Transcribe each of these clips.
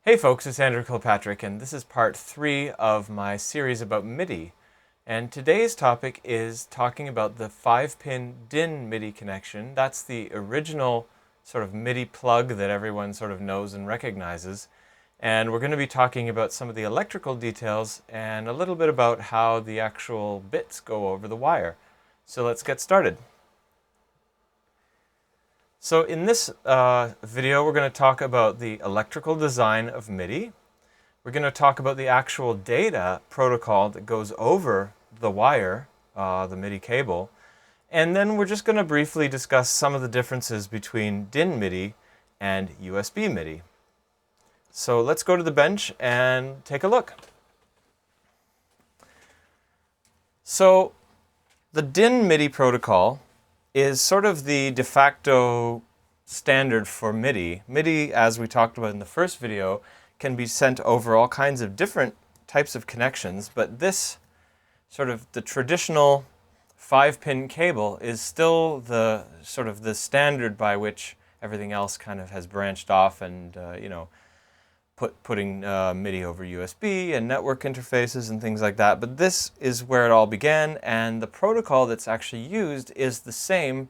Hey folks, it's Andrew Kilpatrick, and this is part 3 of my series about MIDI. And today's topic is talking about the 5-pin DIN MIDI connection. That's the original sort of MIDI plug that everyone sort of knows and recognizes. And we're going to be talking about some of the electrical details and a little bit about how the actual bits go over the wire. So let's get started. So in this video, we're going to talk about the electrical design of MIDI. We're going to talk about the actual data protocol that goes over the wire, the MIDI cable. And then we're just going to briefly discuss some of the differences between DIN MIDI and USB MIDI. So let's go to the bench and take a look. So the DIN MIDI protocol is sort of the de facto standard for MIDI. MIDI, as we talked about in the first video, can be sent over all kinds of different types of connections, but this sort of the traditional 5-pin cable is still the sort of the standard by which everything else kind of has branched off and putting MIDI over USB and network interfaces and things like that. But this is where it all began, and the protocol that's actually used is the same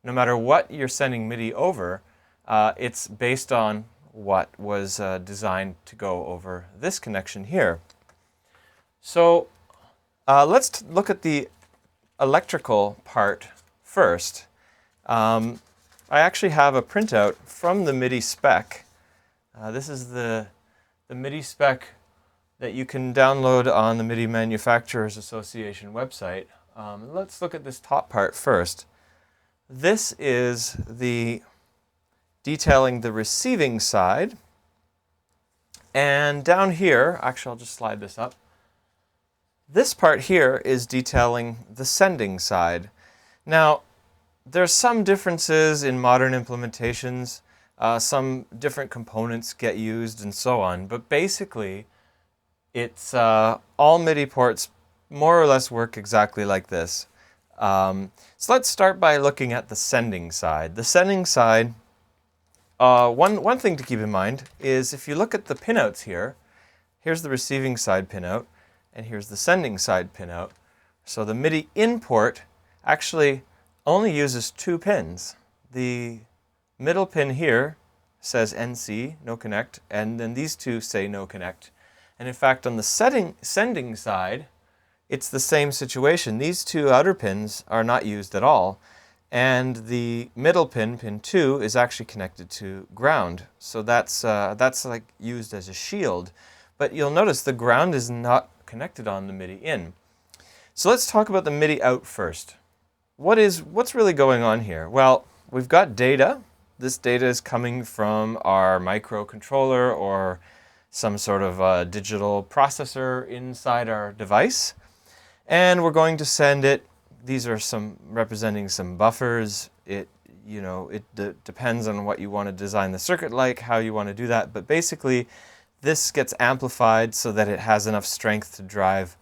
no matter what you're sending MIDI over. It's based on what was designed to go over this connection here. So let's look at the electrical part first. I actually have a printout from the MIDI Spec. This is the MIDI Spec that you can download on the MIDI Manufacturers Association website. Let's look at this top part first. This is the detailing the receiving side. And down here, actually I'll just slide this up. This part here is detailing the sending side. Now, there's some differences in modern implementations. Some different components get used and so on, but basically it's all MIDI ports more or less work exactly like this. So let's start by looking at the sending side. The sending side, one thing to keep in mind is if you look at the pinouts here, here's the receiving side pinout and here's the sending side pinout. So the MIDI in port actually only uses 2 pins. The middle pin here says NC, no connect, and then these two say no connect. And in fact, on the sending side, it's the same situation. These 2 outer pins are not used at all, and the middle pin, pin 2, is actually connected to ground. So that's like used as a shield. But you'll notice the ground is not connected on the MIDI in. So let's talk about the MIDI out first. What's really going on here? Well, we've got data. This data is coming from our microcontroller or some sort of digital processor inside our device. And we're going to send it. These are representing some buffers. It depends on what you want to design the circuit like, how you want to do that. But basically, this gets amplified so that it has enough strength to drive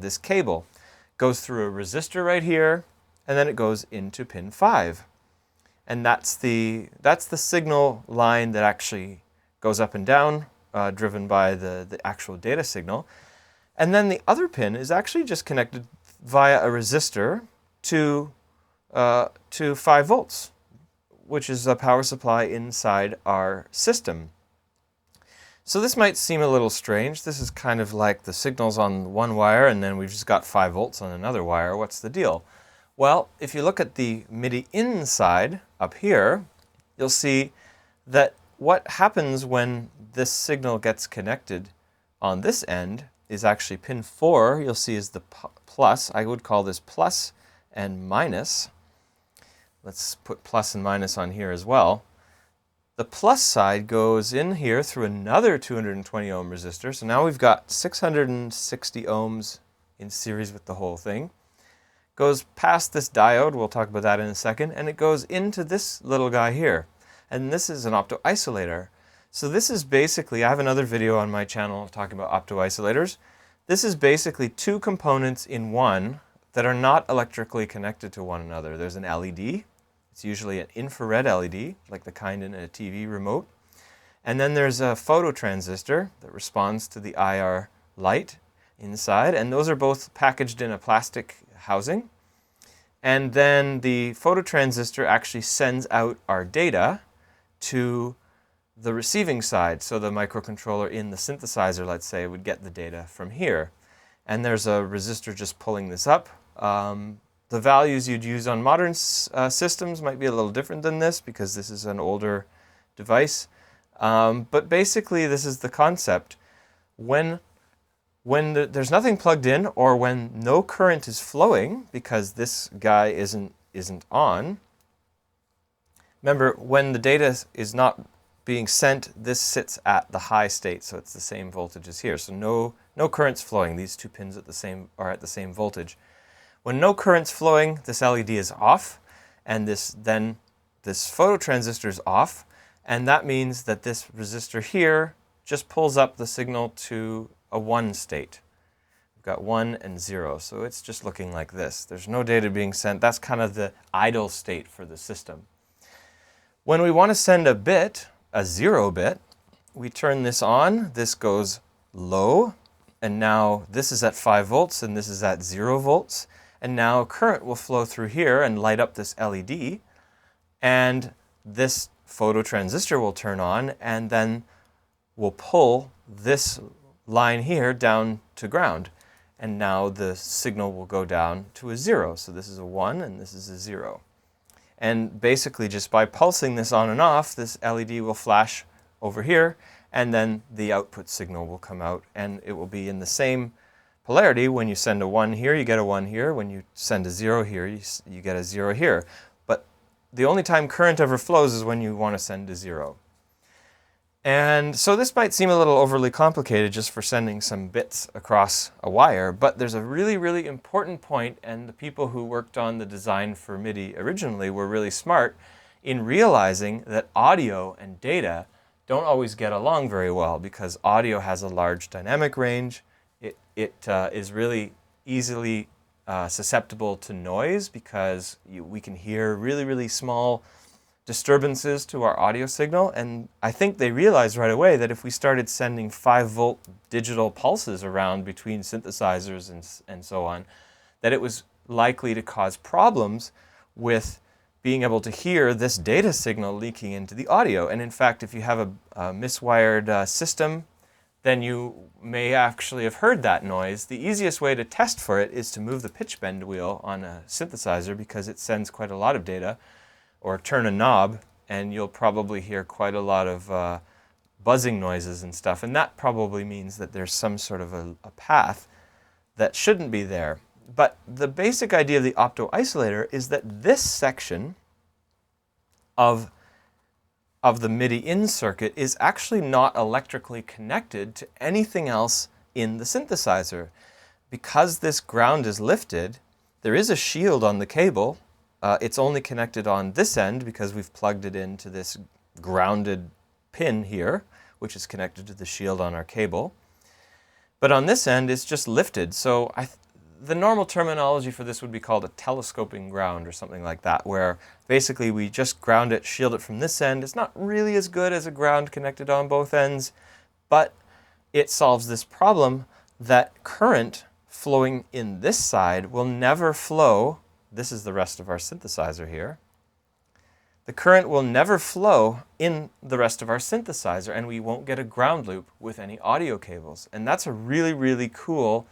this cable. Goes through a resistor right here, and then it goes into pin 5. And that's the signal line that actually goes up and down, driven by the actual data signal. And then the other pin is actually just connected via a resistor to 5 volts, which is a power supply inside our system. So this might seem a little strange. This is kind of like the signals on one wire, and then we've just got 5 volts on another wire. What's the deal? Well, if you look at the MIDI inside up here, you'll see that what happens when this signal gets connected on this end is actually pin 4, you'll see is the plus. I would call this plus and minus. Let's put plus and minus on here as well. The plus side goes in here through another 220 ohm resistor. So now we've got 660 ohms in series with the whole thing. Goes past this diode, we'll talk about that in a second, and it goes into this little guy here. And this is an opto-isolator. So this is basically, I have another video on my channel talking about opto-isolators. This is basically 2 components in one that are not electrically connected to one another. There's an LED. It's usually an infrared LED, like the kind in a TV remote. And then there's a phototransistor that responds to the IR light inside, and those are both packaged in a plastic housing. And then the phototransistor actually sends out our data to the receiving side. So the microcontroller in the synthesizer, let's say, would get the data from here. And there's a resistor just pulling this up. The values you'd use on modern systems might be a little different than this because this is an older device. But basically, this is the concept. When there's nothing plugged in, or when no current is flowing because this guy isn't on, remember, when the data is not being sent, this sits at the high state, so it's the same voltage as here. So no current's flowing. These two pins are at the same voltage. When no current's flowing, this LED is off, and this phototransistor is off, and that means that this resistor here just pulls up the signal to a 1 state. We've got 1 and 0, so it's just looking like this. There's no data being sent. That's kind of the idle state for the system. When we want to send a bit, a 0 bit, we turn this on. This goes low, and now this is at 5 volts, and this is at 0 volts. And now current will flow through here and light up this LED, and this phototransistor will turn on, and then we'll pull this line here down to ground. And now the signal will go down to a 0. So this is a 1 and this is a 0. And basically just by pulsing this on and off, this LED will flash over here, and then the output signal will come out, and it will be in the same polarity. When you send a 1 here, you get a 1 here. When you send a 0 here, you get a 0 here. But the only time current ever flows is when you want to send a 0. And so this might seem a little overly complicated just for sending some bits across a wire, but there's a really, really important point, and the people who worked on the design for MIDI originally were really smart in realizing that audio and data don't always get along very well, because audio has a large dynamic range. It is really easily susceptible to noise because we can hear really, really small disturbances to our audio signal, and I think they realized right away that if we started sending 5-volt digital pulses around between synthesizers and so on, that it was likely to cause problems with being able to hear this data signal leaking into the audio. And in fact, if you have a miswired system, then you may actually have heard that noise. The easiest way to test for it is to move the pitch bend wheel on a synthesizer, because it sends quite a lot of data, or turn a knob, and you'll probably hear quite a lot of buzzing noises and stuff. And that probably means that there's some sort of a path that shouldn't be there. But the basic idea of the opto-isolator is that this section of the MIDI in circuit is actually not electrically connected to anything else in the synthesizer. Because this ground is lifted, there is a shield on the cable. It's only connected on this end because we've plugged it into this grounded pin here, which is connected to the shield on our cable. But on this end, it's just lifted. So the normal terminology for this would be called a telescoping ground or something like that, where basically we just ground it, shield it from this end. It's not really as good as a ground connected on both ends, but it solves this problem that current flowing in this side will never flow. This is the rest of our synthesizer here. The current will never flow in the rest of our synthesizer, and we won't get a ground loop with any audio cables. And that's a really, really cool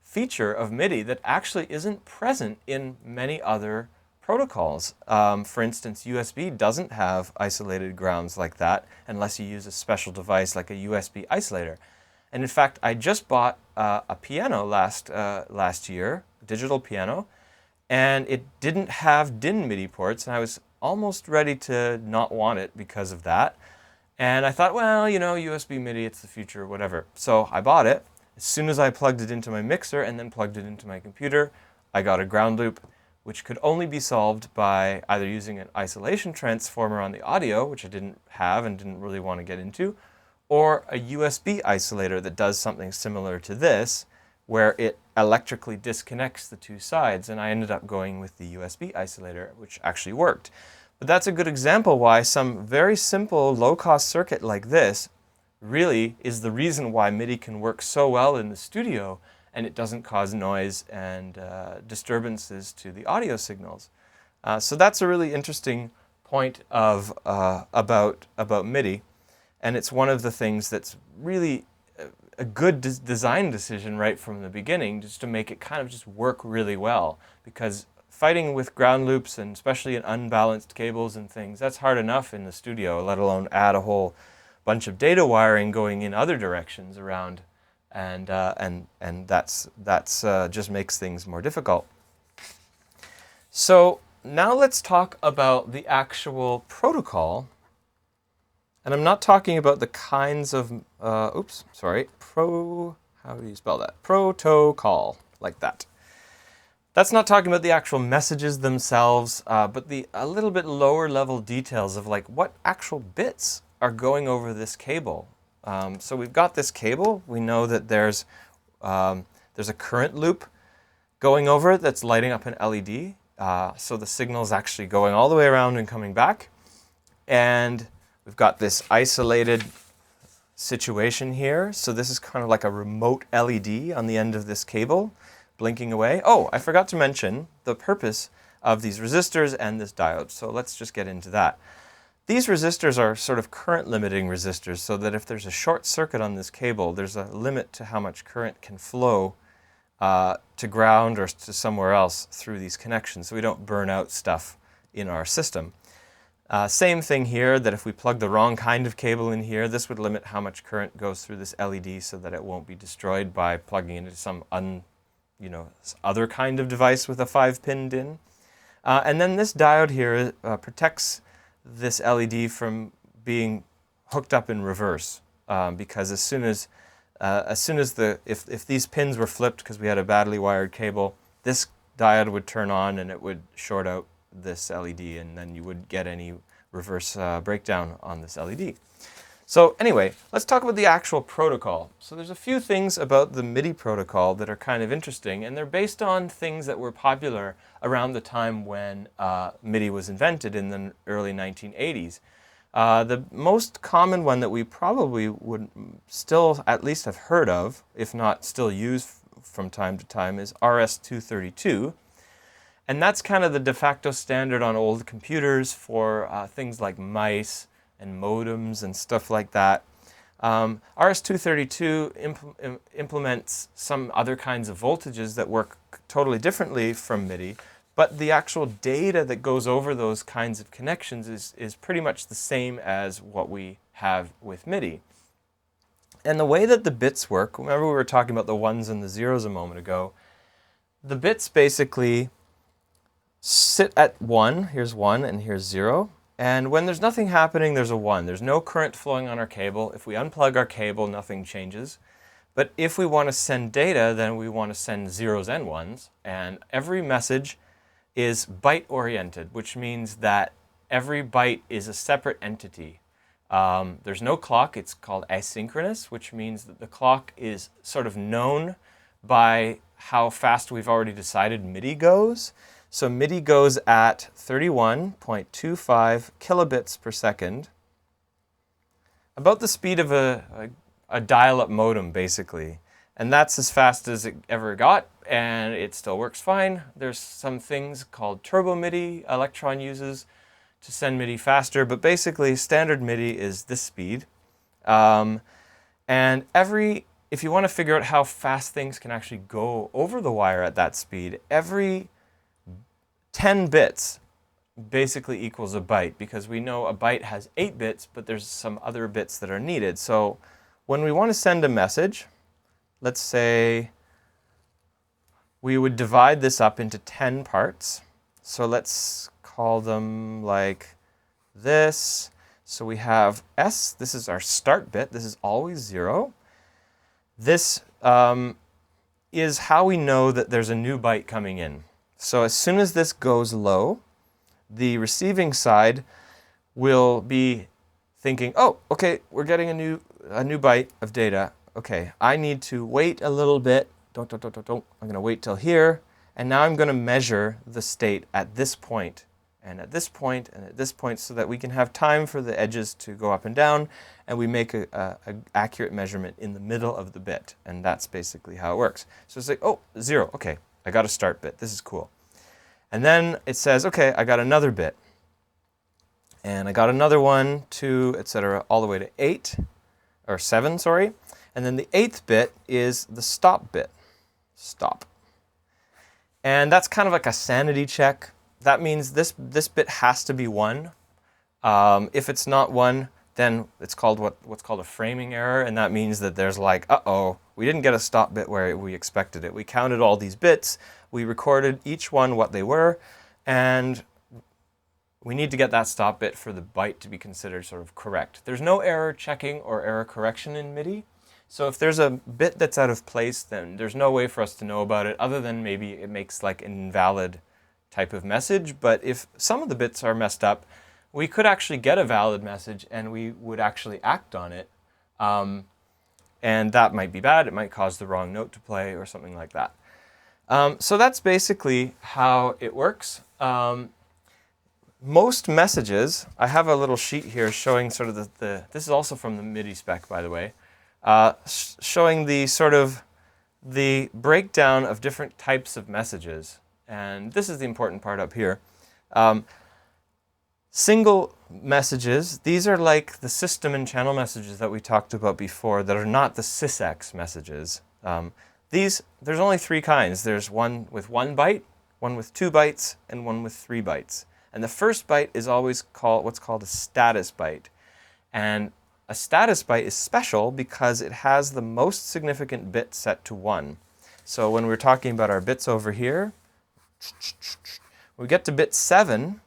feature of MIDI that actually isn't present in many other protocols. For instance, USB doesn't have isolated grounds like that unless you use a special device like a USB isolator. And in fact, I just bought a piano last year, a digital piano, and it didn't have DIN MIDI ports, and I was almost ready to not want it because of that. And I thought, well, you know, USB MIDI, it's the future, whatever. So I bought it. As soon as I plugged it into my mixer and then plugged it into my computer, I got a ground loop, which could only be solved by either using an isolation transformer on the audio, which I didn't have and didn't really want to get into, or a USB isolator that does something similar to this, where it electrically disconnects the two sides. And I ended up going with the USB isolator, which actually worked. But that's a good example why some very simple low-cost circuit like this really is the reason why MIDI can work so well in the studio and it doesn't cause noise and disturbances to the audio signals. So that's a really interesting point of about MIDI, and it's one of the things that's really a good design decision right from the beginning, just to make it kind of just work really well. Because fighting with ground loops, and especially in unbalanced cables and things, that's hard enough in the studio, let alone add a whole bunch of data wiring going in other directions around, and that's just makes things more difficult. So now let's talk about the actual protocol. And I'm not talking about the kinds of, how do you spell that? Protocol, like that. That's not talking about the actual messages themselves, but a little bit lower level details of like what actual bits are going over this cable. So we've got this cable. We know that there's a current loop going over it that's lighting up an LED. So the signal is actually going all the way around and coming back. And we've got this isolated situation here. So this is kind of like a remote LED on the end of this cable, blinking away. Oh, I forgot to mention the purpose of these resistors and this diode. So let's just get into that. These resistors are sort of current limiting resistors, so that if there's a short circuit on this cable, there's a limit to how much current can flow to ground or to somewhere else through these connections, so we don't burn out stuff in our system. Same thing here, that if we plug the wrong kind of cable in here, this would limit how much current goes through this LED so that it won't be destroyed by plugging into some other kind of device with a 5-pin DIN. And then this diode here protects this LED from being hooked up in reverse, because if these pins were flipped because we had a badly wired cable, this diode would turn on and it would short out this LED, and then you wouldn't get any reverse breakdown on this LED. So anyway, let's talk about the actual protocol. So there's a few things about the MIDI protocol that are kind of interesting, and they're based on things that were popular around the time when MIDI was invented in the early 1980s. The most common one that we probably would still at least have heard of, if not still use from time to time, is RS-232. And that's kind of the de facto standard on old computers for things like mice and modems and stuff like that. RS-232 implements some other kinds of voltages that work totally differently from MIDI, but the actual data that goes over those kinds of connections is pretty much the same as what we have with MIDI. And the way that the bits work, remember we were talking about the ones and the zeros a moment ago, the bits basically sit at 1, here's 1 and here's 0. And when there's nothing happening, there's a 1. There's no current flowing on our cable. If we unplug our cable, nothing changes. But if we want to send data, then we want to send zeros and ones. And every message is byte-oriented, which means that every byte is a separate entity. There's no clock. It's called asynchronous, which means that the clock is sort of known by how fast we've already decided MIDI goes. So MIDI goes at 31.25 kilobits per second, about the speed of a dial-up modem, basically. And that's as fast as it ever got, and it still works fine. There's some things called turbo MIDI Electron uses to send MIDI faster, but basically standard MIDI is this speed. And if you want to figure out how fast things can actually go over the wire at that speed, every 10 bits basically equals a byte, because we know a byte has 8 bits, but there's some other bits that are needed. So when we want to send a message, let's say we would divide this up into 10 parts. So let's call them like this. So we have S, this is our start bit, this is always 0. This is how we know that there's a new byte coming in. So as soon as this goes low, the receiving side will be thinking, oh, okay, we're getting a new byte of data. Okay, I need to wait a little bit. I'm going to wait till here, and now I'm going to measure the state at this point. and at this point, and at this point, so that we can have time for the edges to go up and down, and we make a accurate measurement in the middle of the bit, and that's basically how it works. So it's like, oh, 0, okay, I got a start bit, this is cool. And then it says, okay, I got another bit, and I got another 1, 2, etc., all the way to 8, or 7, sorry, and then the 8th bit is the stop bit, stop. And that's kind of like a sanity check. That means this bit has to be 1. If it's not 1, then it's called what's called a framing error, and that means that there's like, uh-oh, we didn't get a stop bit where we expected it. We counted all these bits, we recorded each one what they were, and we need to get that stop bit for the byte to be considered sort of correct. There's no error checking or error correction in MIDI. So if there's a bit that's out of place, then there's no way for us to know about it other than maybe it makes like an invalid type of message. But if some of the bits are messed up, we could actually get a valid message and we would actually act on it. And that might be bad. It might cause the wrong note to play or something like that. So that's basically how it works. Most messages, I have a little sheet here showing sort of this is also from the MIDI spec, by the way. Showing the sort of the breakdown of different types of messages. And this is the important part up here. Single messages, these are like the system and channel messages that we talked about before that are not the sysx messages. There's only 3 kinds. There's one with 1 byte, one with 2 bytes, and one with 3 bytes. And the first byte is always what's called a status byte. And a status byte is special because it has the most significant bit set to 1. So when we're talking about our bits over here, when we get to bit 7,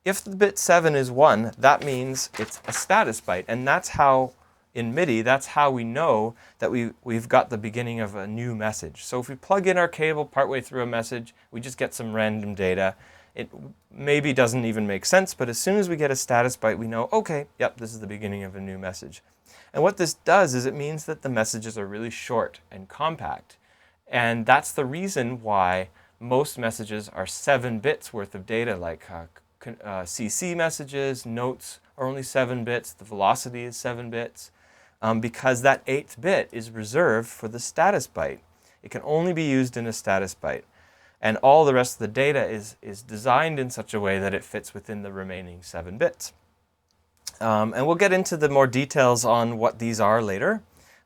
if the bit 7 is 1, that means it's a status byte. And that's how, in MIDI, that's how we know that we've got the beginning of a new message. So if we plug in our cable partway through a message, we just get some random data. It maybe doesn't even make sense, but as soon as we get a status byte, we know, okay, yep, this is the beginning of a new message. And what this does is it means that the messages are really short and compact. And that's the reason why most messages are 7 bits worth of data, like CC messages, notes are only 7 bits, the velocity is 7 bits, because that 8th bit is reserved for the status byte. It can only be used in a status byte. And all the rest of the data is designed in such a way that it fits within the remaining 7 bits. And we'll get into the more details on what these are later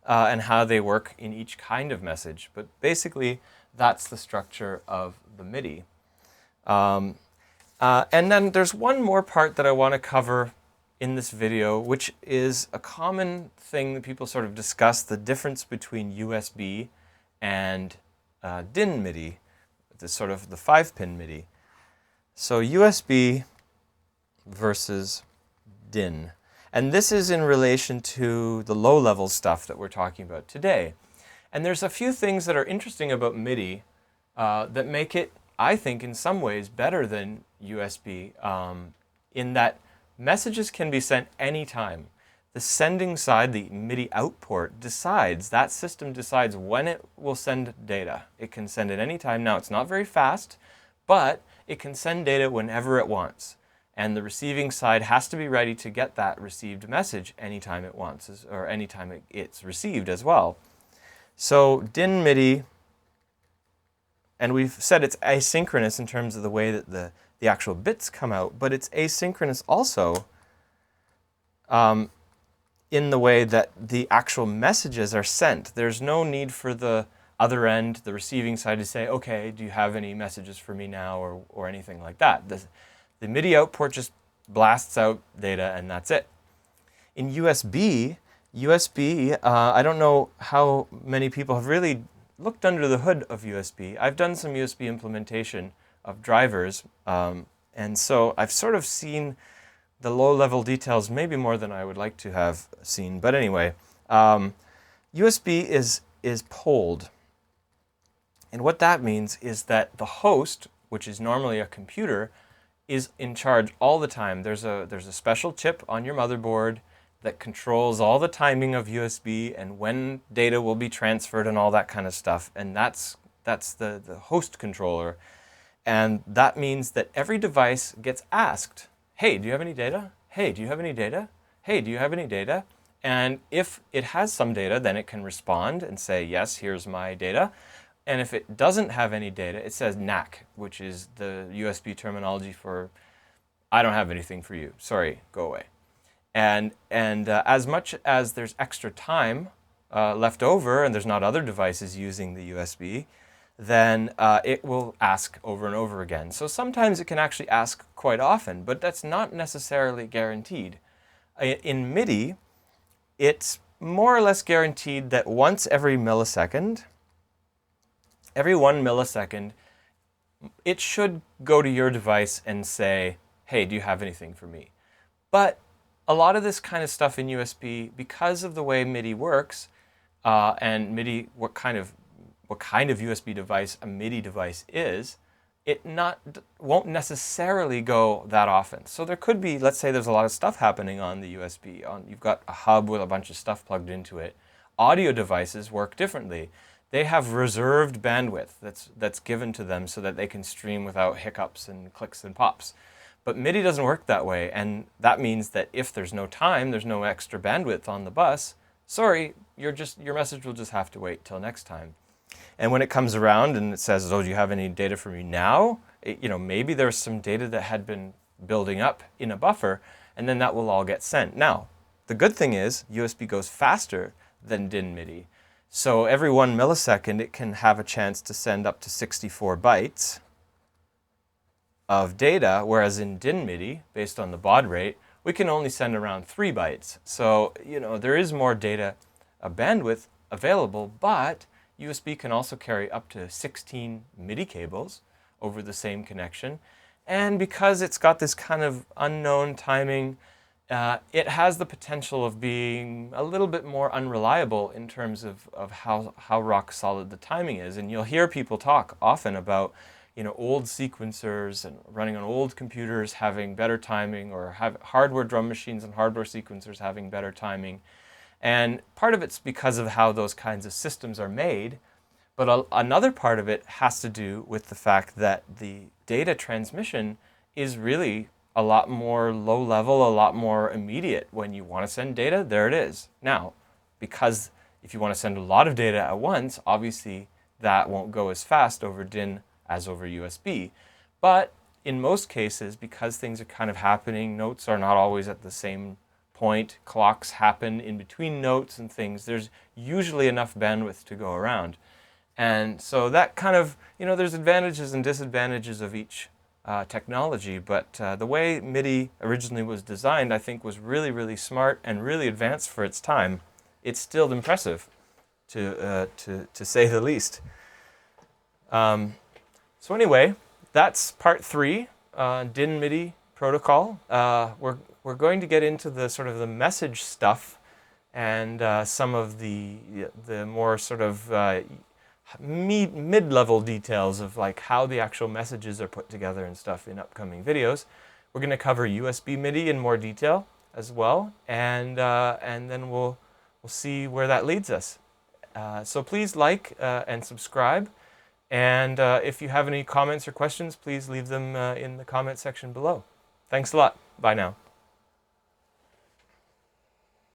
and how they work in each kind of message. But basically, that's the structure of the MIDI. And then there's one more part that I want to cover in this video, which is a common thing that people sort of discuss, the difference between USB and DIN MIDI. The sort of the 5-pin MIDI. So USB versus DIN. And this is in relation to the low-level stuff that we're talking about today. And there's a few things that are interesting about MIDI that make it, I think, in some ways better than USB, in that messages can be sent anytime. The sending side, the MIDI out port, that system decides when it will send data. It can send it anytime. Now, it's not very fast, but it can send data whenever it wants. And the receiving side has to be ready to get that received message anytime it wants, or anytime it's received as well. So DIN MIDI, and we've said it's asynchronous in terms of the way that the actual bits come out, but it's asynchronous also in the way that the actual messages are sent. There's no need for the other end, the receiving side, to say, okay, do you have any messages for me now, or anything like that. The MIDI out port just blasts out data and that's it. In USB, I don't know how many people have really looked under the hood of USB. I've done some USB implementation of drivers, and so I've sort of seen the low-level details, maybe more than I would like to have seen. But anyway, USB is polled. And what that means is that the host, which is normally a computer, is in charge all the time. There's a special chip on your motherboard that controls all the timing of USB and when data will be transferred and all that kind of stuff. And that's the host controller. And that means that every device gets asked, hey, do you have any data? Hey, do you have any data? Hey, do you have any data? And if it has some data, then it can respond and say, yes, here's my data. And if it doesn't have any data, it says NAC, which is the USB terminology for, I don't have anything for you. Sorry, go away. And as much as there's extra time left over and there's not other devices using the USB, then it will ask over and over again. So sometimes it can actually ask quite often, but that's not necessarily guaranteed. In MIDI, it's more or less guaranteed that once every millisecond, every 1 millisecond, it should go to your device and say, hey, do you have anything for me? But a lot of this kind of stuff in USB, because of the way MIDI works, and MIDI, what kind of USB device a MIDI device is, it won't necessarily go that often. So there could be, let's say there's a lot of stuff happening on the USB. You've got a hub with a bunch of stuff plugged into it. Audio devices work differently. They have reserved bandwidth that's given to them so that they can stream without hiccups and clicks and pops. But MIDI doesn't work that way, and that means that if there's no time, there's no extra bandwidth on the bus, sorry, your message will just have to wait till next time. And when it comes around and it says, oh, do you have any data for me now? Maybe there's some data that had been building up in a buffer, and then that will all get sent. Now, the good thing is USB goes faster than DIN MIDI. So every 1 millisecond, it can have a chance to send up to 64 bytes of data, whereas in DIN MIDI, based on the baud rate, we can only send around 3 bytes. So, there is more data bandwidth available, but USB can also carry up to 16 MIDI cables over the same connection. And because it's got this kind of unknown timing, it has the potential of being a little bit more unreliable in terms of how rock solid the timing is. And you'll hear people talk often about old sequencers and running on old computers having better timing, or have hardware drum machines and hardware sequencers having better timing. And part of it's because of how those kinds of systems are made, but another part of it has to do with the fact that the data transmission is really a lot more low level, a lot more immediate. When you want to send data, there it is. Now, because if you want to send a lot of data at once, obviously that won't go as fast over DIN as over USB. But in most cases, because things are kind of happening, notes are not always at the same point, clocks happen in between notes and things, there's usually enough bandwidth to go around. And so that kind of, there's advantages and disadvantages of each technology, but the way MIDI originally was designed, I think, was really, really smart and really advanced for its time. It's still impressive, to say the least. So anyway, that's part 3, DIN MIDI protocol. We're going to get into the sort of the message stuff and some of the more sort of mid-level details of like how the actual messages are put together and stuff in upcoming videos. We're going to cover USB MIDI in more detail as well, and then we'll see where that leads us. So please like and subscribe. And if you have any comments or questions, please leave them in the comment section below. Thanks a lot. Bye now.